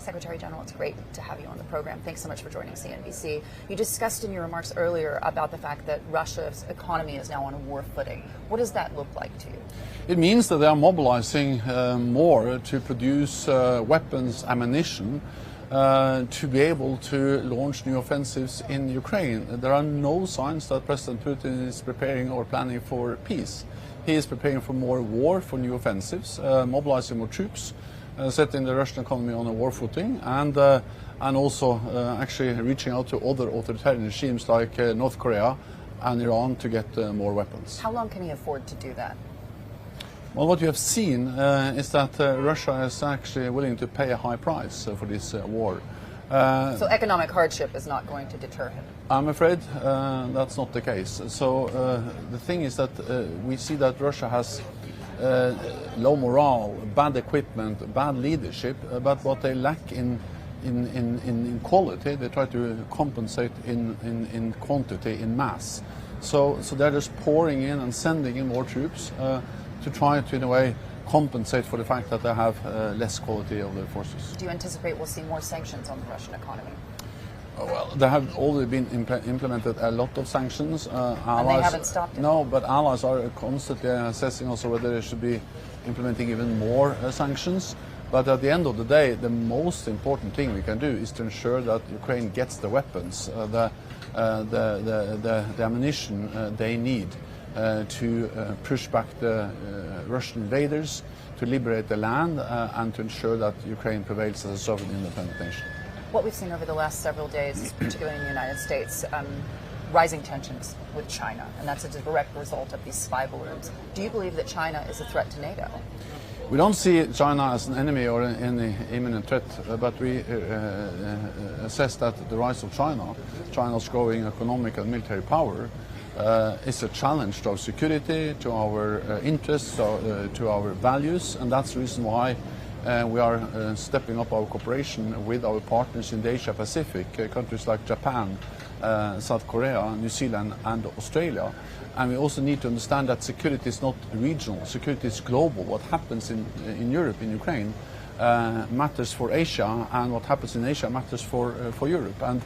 Secretary-General, it's great to have you on the program. Thanks so much for joining CNBC. You discussed in your remarks earlier about the fact that Russia's economy is now on a war footing. What does that look like to you? It means that they are mobilizing more to produce weapons, ammunition, to be able to launch new offensives in Ukraine. There are no signs that President Putin is preparing or planning for peace. He is preparing for more war, for new offensives, mobilizing more troops, setting the Russian economy on a war footing, and also actually reaching out to other authoritarian regimes like North Korea and Iran to get more weapons. How long can he afford to do that? Well, what you have seen is that Russia is actually willing to pay a high price for this war. So economic hardship is not going to deter him? I'm afraid that's not the case. So the thing is that we see that Russia has low morale, bad equipment, bad leadership, but what they lack in quality, they try to compensate in quantity, in mass. So they're just pouring in and sending in more troops to try to, in a way, compensate for the fact that they have less quality of their forces. Do you anticipate we'll see more sanctions on the Russian economy? Well, there have already been implemented a lot of sanctions. And they haven't stopped it? No, but allies are constantly assessing also whether they should be implementing even more sanctions. But at the end of the day, the most important thing we can do is to ensure that Ukraine gets the weapons, the ammunition they need to push back the Russian invaders, to liberate the land, and to ensure that Ukraine prevails as a sovereign independent nation. What we've seen over the last several days, particularly in the United States, rising tensions with China, and that's a direct result of these spy balloons. Do you believe that China is a threat to NATO? We don't see China as an enemy or any imminent threat, but we assess that the rise of China's growing economic and military power, is a challenge to our security, to our interests, to our values, and that's the reason why we are stepping up our cooperation with our partners in the Asia-Pacific, countries like Japan, South Korea, New Zealand and Australia. And we also need to understand that security is not regional, security is global. What happens in Europe, in Ukraine, matters for Asia, and what happens in Asia matters for Europe. And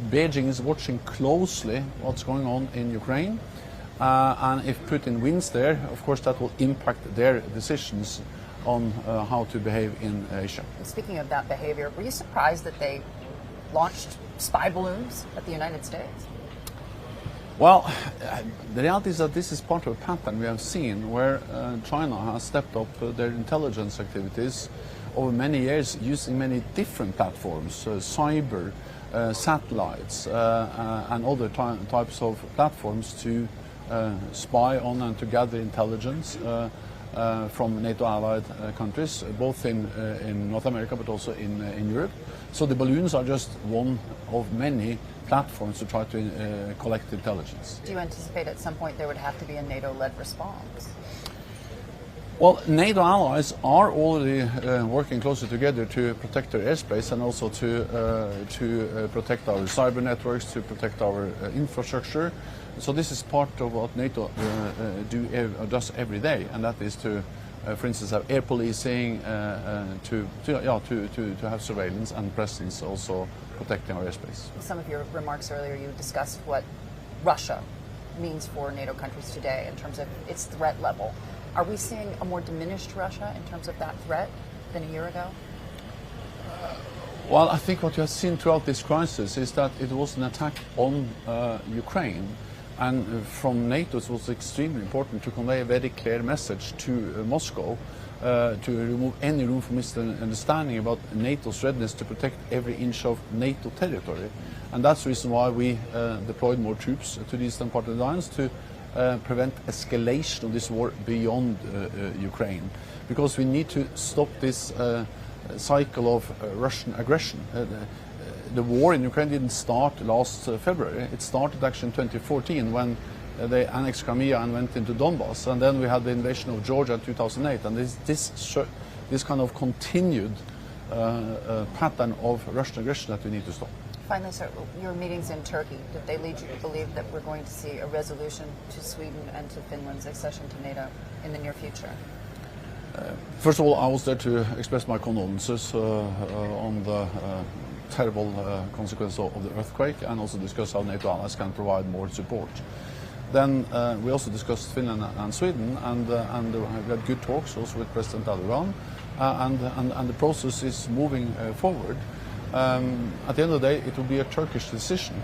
Beijing is watching closely what's going on in Ukraine. And if Putin wins there, of course that will impact their decisions on how to behave in Asia. And speaking of that behavior, were you surprised that they launched spy balloons at the United States? Well, the reality is that this is part of a pattern we have seen where China has stepped up their intelligence activities over many years using many different platforms, cyber, satellites and other types of platforms to spy on and to gather intelligence from NATO allied countries, both in North America but also in Europe. So the balloons are just one of many platforms to try to collect intelligence. Do you anticipate at some point there would have to be a NATO-led response? Well, NATO allies are already working closely together to protect their airspace and also to protect our cyber networks, to protect our infrastructure. So this is part of what NATO does every day, and that is to, for instance, have air policing, to have surveillance and presence, also protecting our airspace. In some of your remarks earlier, you discussed what Russia means for NATO countries today in terms of its threat level. Are we seeing a more diminished Russia in terms of that threat than a year ago? Well, I think what you have seen throughout this crisis is that it was an attack on Ukraine. And from NATO, it was extremely important to convey a very clear message to Moscow to remove any room for misunderstanding about NATO's readiness to protect every inch of NATO territory. And that's the reason why we deployed more troops to the eastern part of the alliance to prevent escalation of this war beyond Ukraine. Because we need to stop this cycle of Russian aggression. The war in Ukraine didn't start last February. It started actually in 2014 when they annexed Crimea and went into Donbass, and then we had the invasion of Georgia in 2008. And this kind of continued pattern of Russian aggression that we need to stop. Finally, sir, your meetings in Turkey, did they lead you to believe that we're going to see a resolution to Sweden and to Finland's accession to NATO in the near future? First of all, I was there to express my condolences on the terrible consequence of the earthquake, and also discuss how NATO allies can provide more support. Then we also discussed Finland and Sweden, and we had good talks also with President Erdogan, and the process is moving forward. At the end of the day, it will be a Turkish decision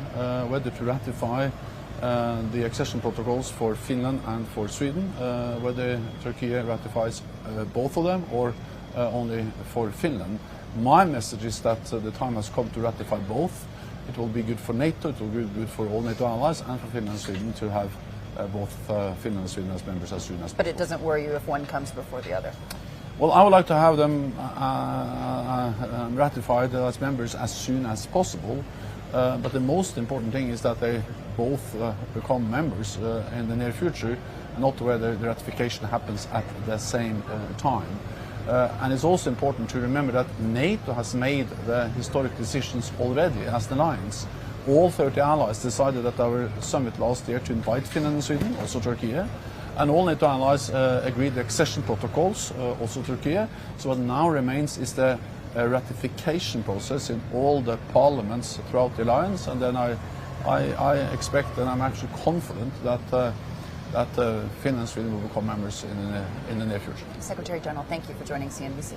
whether to ratify the accession protocols for Finland and for Sweden, whether Turkey ratifies both of them or only for Finland. My message is that the time has come to ratify both. It will be good for NATO, it will be good for all NATO allies, and for Finland and Sweden to have both Finland and Sweden as members as soon as possible. But it doesn't worry you if one comes before the other? Well, I would like to have them ratified as members as soon as possible. But the most important thing is that they both become members in the near future, not whether the ratification happens at the same time. And it's also important to remember that NATO has made the historic decisions already as an alliance. All 30 allies decided at our summit last year to invite Finland and Sweden, also Turkey, and all NATO allies agreed the accession protocols, also Turkey. So what now remains is the ratification process in all the parliaments throughout the alliance, and then I expect, and I'm actually confident that Finland and Sweden will become members in the near future. Secretary General, thank you for joining CNBC.